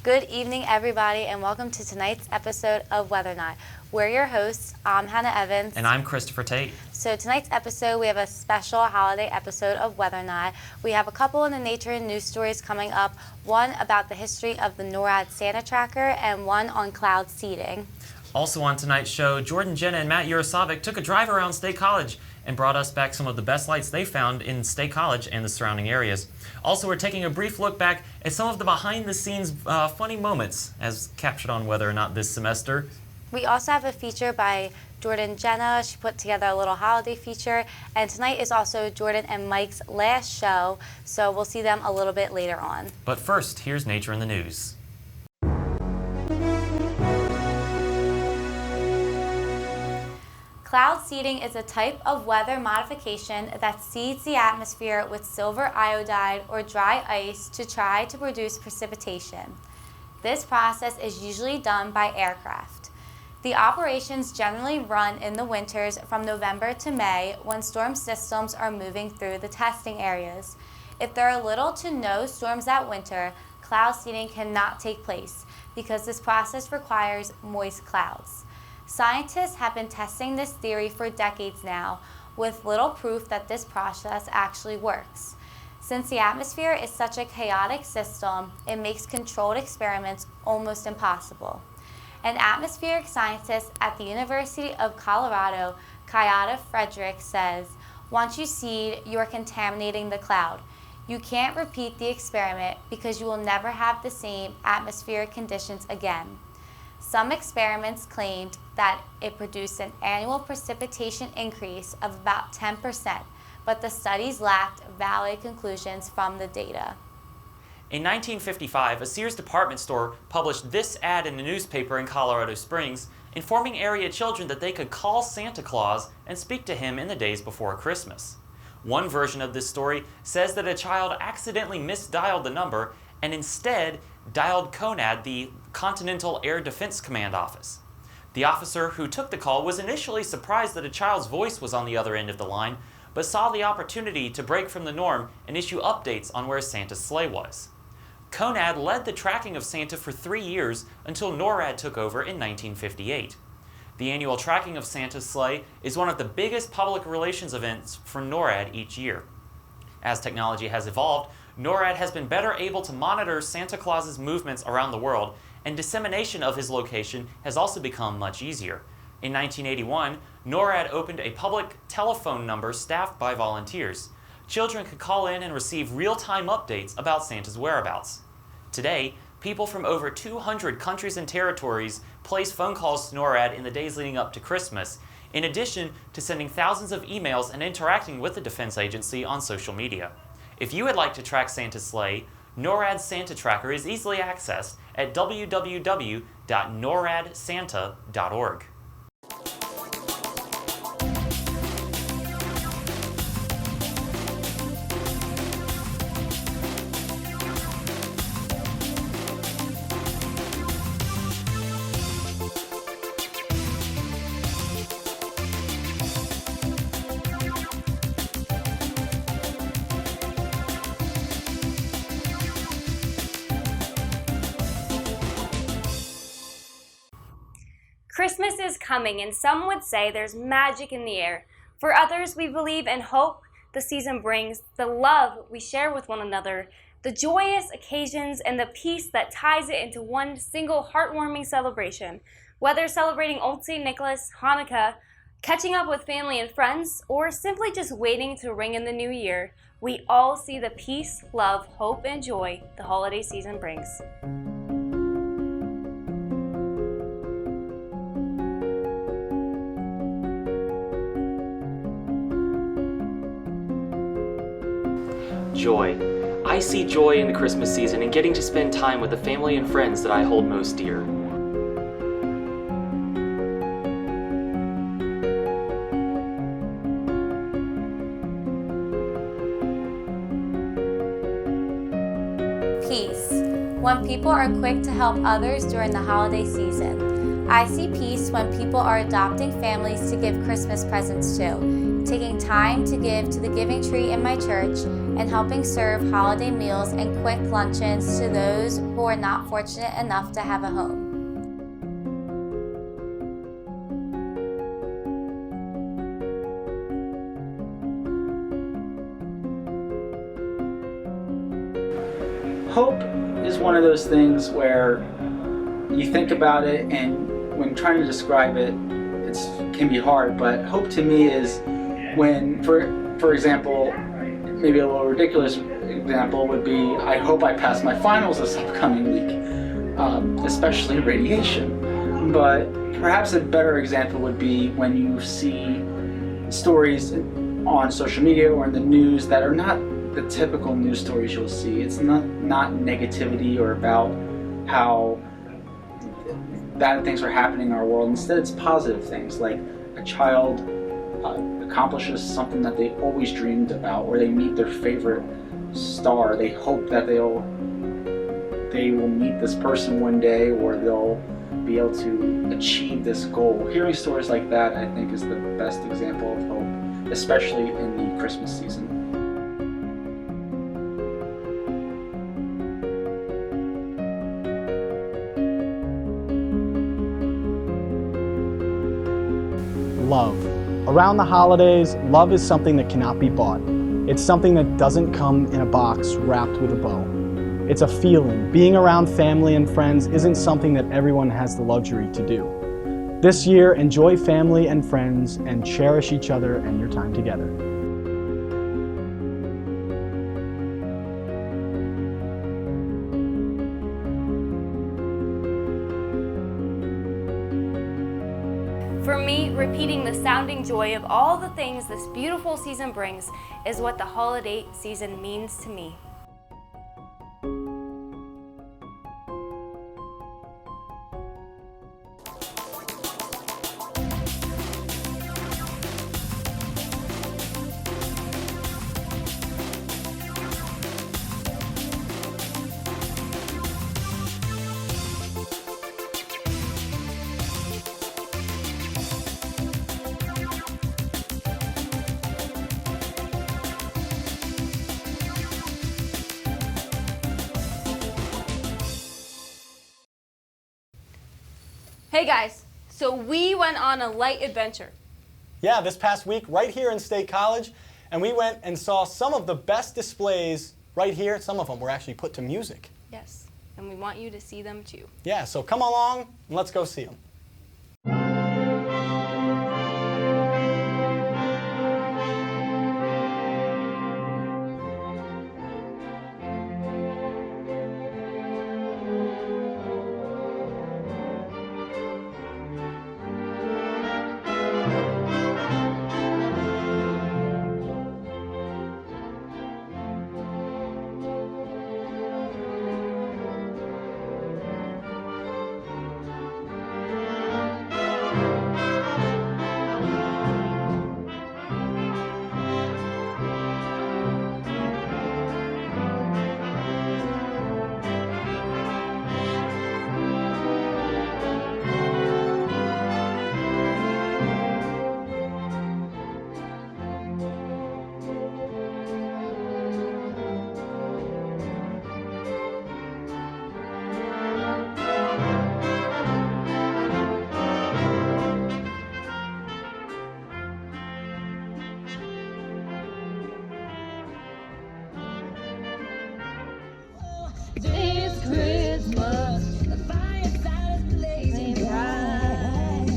Good evening, everybody, and welcome to tonight's episode of Weather Not. We're your hosts. I'm Hannah Evans. And I'm Christopher Tate. So tonight's episode, we have a special holiday episode of Weather Not. We have a couple in the nature and news stories coming up, one about the history of the NORAD Santa Tracker and one on cloud seeding. Also on tonight's show, Jordyn Jenna and Matt Yurosavik took a drive around State College and brought us back some of the best lights they found in State College and the surrounding areas. Also, we're taking a brief look back at some of the behind-the-scenes funny moments as captured on Whether or Not this semester. We also have a feature by Jordyn Jenna. She put together a little holiday feature. And tonight is also Jordyn and Mike's last show, so we'll see them a little bit later on. But first, here's Nature in the News. Cloud seeding is a type of weather modification that seeds the atmosphere with silver iodide or dry ice to try to produce precipitation. This process is usually done by aircraft. The operations generally run in the winters from November to May when storm systems are moving through the testing areas. If there are little to no storms that winter, cloud seeding cannot take place because this process requires moist clouds. Scientists have been testing this theory for decades now, with little proof that this process actually works. Since the atmosphere is such a chaotic system, it makes controlled experiments almost impossible. An atmospheric scientist at the University of Colorado, Kayada Frederick, says, "Once you seed, you are contaminating the cloud. You can't repeat the experiment because you will never have the same atmospheric conditions again." Some experiments claimed that it produced an annual precipitation increase of about 10%, but the studies lacked valid conclusions from the data. In 1955, a Sears department store published this ad in a newspaper in Colorado Springs, informing area children that they could call Santa Claus and speak to him in the days before Christmas. One version of this story says that a child accidentally misdialed the number and instead dialed CONAD, the Continental Air Defense Command Office. The officer who took the call was initially surprised that a child's voice was on the other end of the line, but saw the opportunity to break from the norm and issue updates on where Santa's sleigh was. CONAD led the tracking of Santa for 3 years until NORAD took over in 1958. The annual tracking of Santa's sleigh is one of the biggest public relations events for NORAD each year. As technology has evolved, NORAD has been better able to monitor Santa Claus's movements around the world, and dissemination of his location has also become much easier. In 1981, NORAD opened a public telephone number staffed by volunteers. Children could call in and receive real-time updates about Santa's whereabouts. Today, people from over 200 countries and territories place phone calls to NORAD in the days leading up to Christmas, in addition to sending thousands of emails and interacting with the Defense Agency on social media. If you would like to track Santa's sleigh, NORAD's Santa Tracker is easily accessed at www.noradsanta.org. Christmas is coming, and some would say there's magic in the air. For others, we believe and hope the season brings, the love we share with one another, the joyous occasions, and the peace that ties it into one single heartwarming celebration. Whether celebrating Old St. Nicholas, Hanukkah, catching up with family and friends, or simply just waiting to ring in the new year, we all see the peace, love, hope, and joy the holiday season brings. Joy. I see joy in the Christmas season and getting to spend time with the family and friends that I hold most dear. Peace. When people are quick to help others during the holiday season. I see peace when people are adopting families to give Christmas presents to. taking time to give to the Giving Tree in my church, and helping serve holiday meals and quick luncheons to those who are not fortunate enough to have a home. Hope is one of those things where you think about it, and when trying to describe it, it can be hard, but hope to me is when, for example, maybe a little ridiculous example would be, I hope I pass my finals this upcoming week, especially radiation. But perhaps a better example would be when you see stories on social media or in the news that are not the typical news stories you'll see. It's not negativity or about how bad things are happening in our world. Instead, it's positive things, like a child accomplishes something that they always dreamed about, or they meet their favorite star. They hope that they will meet this person one day, or they'll be able to achieve this goal. Hearing stories like that, I think, is the best example of hope, especially in the Christmas season. Love. Around the holidays, love is something that cannot be bought. It's something that doesn't come in a box wrapped with a bow. It's a feeling. Being around family and friends isn't something that everyone has the luxury to do. This year, enjoy family and friends and cherish each other and your time together. For me, repeating the sounding joy of all the things this beautiful season brings is what the holiday season means to me. Hey guys, so we went on a light adventure. Yeah, this past week, right here in State College, and we went and saw some of the best displays right here. Some of them were actually put to music. Yes, and we want you to see them too. Yeah, so come along and let's go see them. This Christmas, the fireside is blazing bright.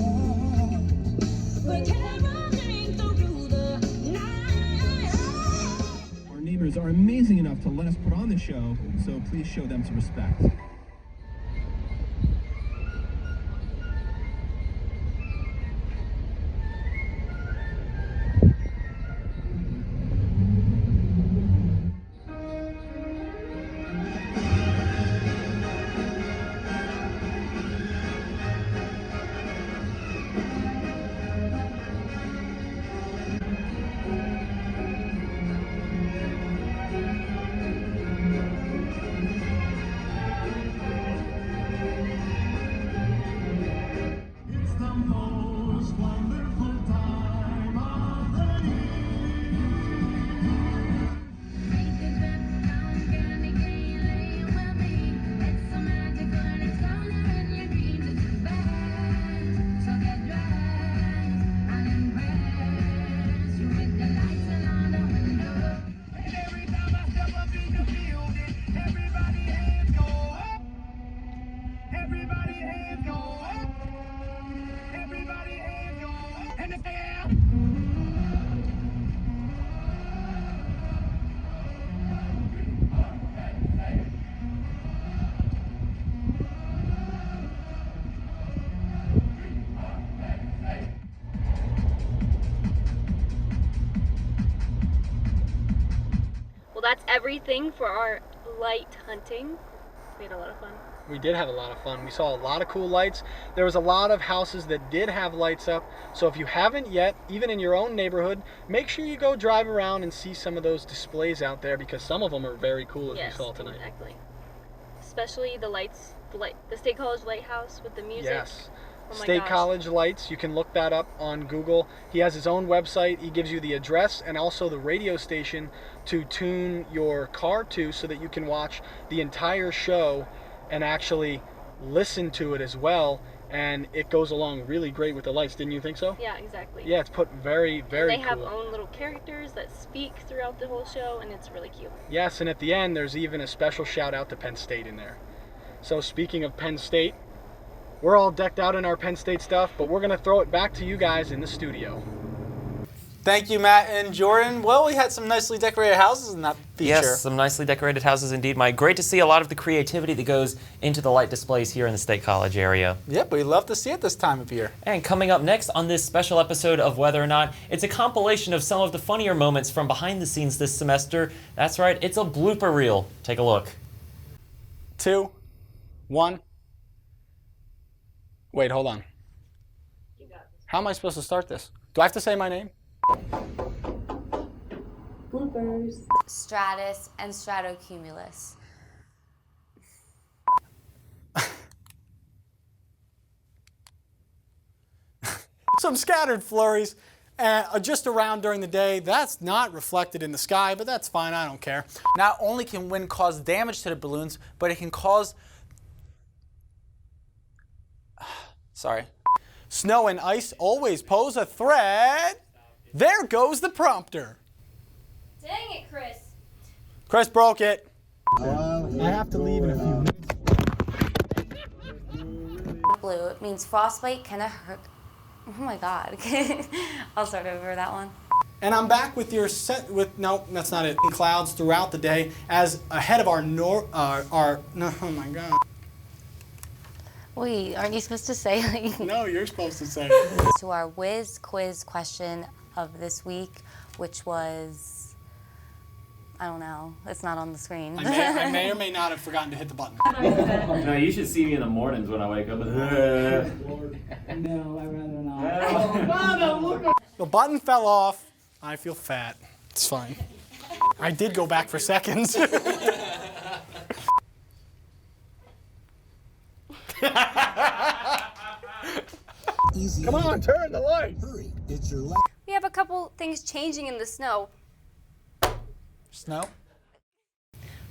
The carols ring through the night. Our neighbors are amazing enough to let us put on the show, so please show them some respect. that's everything for our light hunting. We had a lot of fun. We did have a lot of fun. We saw a lot of cool lights. There was a lot of houses that did have lights up. So if you haven't yet, even in your own neighborhood, make sure you go drive around and see some of those displays out there, because some of them are very cool, as we saw tonight. Exactly. Especially the lights, the State College Lighthouse with the music. Yes. Oh my State gosh. College Lights. You can look that up on Google. He has his own website. He gives you the address and also the radio station to tune your car to, so that you can watch the entire show and actually listen to it as well. And it goes along really great with the lights. Didn't you think so? Yeah, exactly. Yeah, it's put very, very and they have cool. own little characters that speak throughout the whole show, and it's really cute. Yes, and at the end, there's even a special shout out to Penn State in there. So speaking of Penn State, we're all decked out in our Penn State stuff, but we're going to throw it back to you guys in the studio. Thank you, Matt and Jordyn. Well, we had some nicely decorated houses in that feature. Yes, some nicely decorated houses indeed, Mike. Great to see a lot of the creativity that goes into the light displays here in the State College area. Yep, we love to see it this time of year. And coming up next on this special episode of Whether or Not, it's a compilation of some of the funnier moments from behind the scenes this semester. That's right, it's a blooper reel. Take a look. 2, 1. Wait, hold on. How am I supposed to start this? Do I have to say my name? Bloopers. Stratus and stratocumulus. Some scattered flurries just around during the day. That's not reflected in the sky, but that's fine. I don't care. Not only can wind cause damage to the balloons, but it can cause... Sorry. Snow and ice always pose a threat. There goes the prompter. Dang it, Chris. Chris broke it. I have to leave in a few minutes. Blue. It means frostbite can hurt. Oh my God. I'll start over that one. And I'm back with your no, that's not it. Clouds throughout the day as ahead of no, oh my God. Wait, aren't you supposed to say like? No, you're supposed to say it. To our whiz quiz question of this week, which was, I don't know, it's not on the screen. I may or may not have forgotten to hit the button. No, you should see me in the mornings when I wake up. No, I'd rather not. The button fell off. I feel fat. It's fine. I did go back for seconds. Come on, turn the light. Hurry, it's your last. We have a couple things changing in the snow. Snow?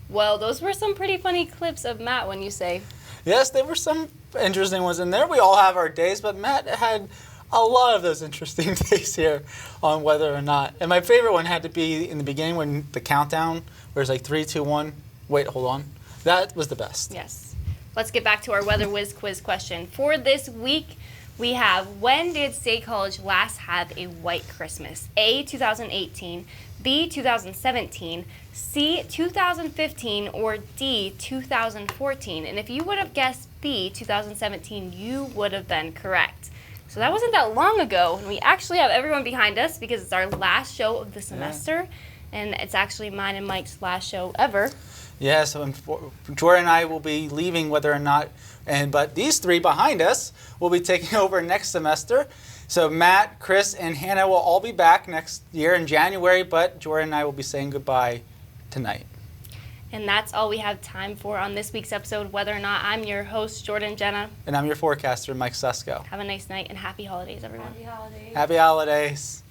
Well, those were some pretty funny clips of Matt, when you say. Yes, there were some interesting ones in there. We all have our days, but Matt had a lot of those interesting days here on Whether or Not. And my favorite one had to be in the beginning when the countdown, where it's like 3, 2, 1. Wait, hold on. That was the best. Yes. Let's get back to our Weather Whiz quiz question. For this week, we have, when did State College last have a white Christmas? A, 2018, B, 2017, C, 2015, or D, 2014? And if you would have guessed B, 2017, you would have been correct. So that wasn't that long ago, and we actually have everyone behind us because it's our last show of the semester, and it's actually mine and Mike's last show ever. Yeah, so Jordyn and I will be leaving Whether or Not, but these three behind us will be taking over next semester. So Matt, Chris, and Hannah will all be back next year in January, but Jordyn and I will be saying goodbye tonight. And that's all we have time for on this week's episode, Whether or Not. I'm your host, Jordyn Jenna. And I'm your forecaster, Mike Susko. Have a nice night and happy holidays, everyone. Happy holidays. Happy holidays.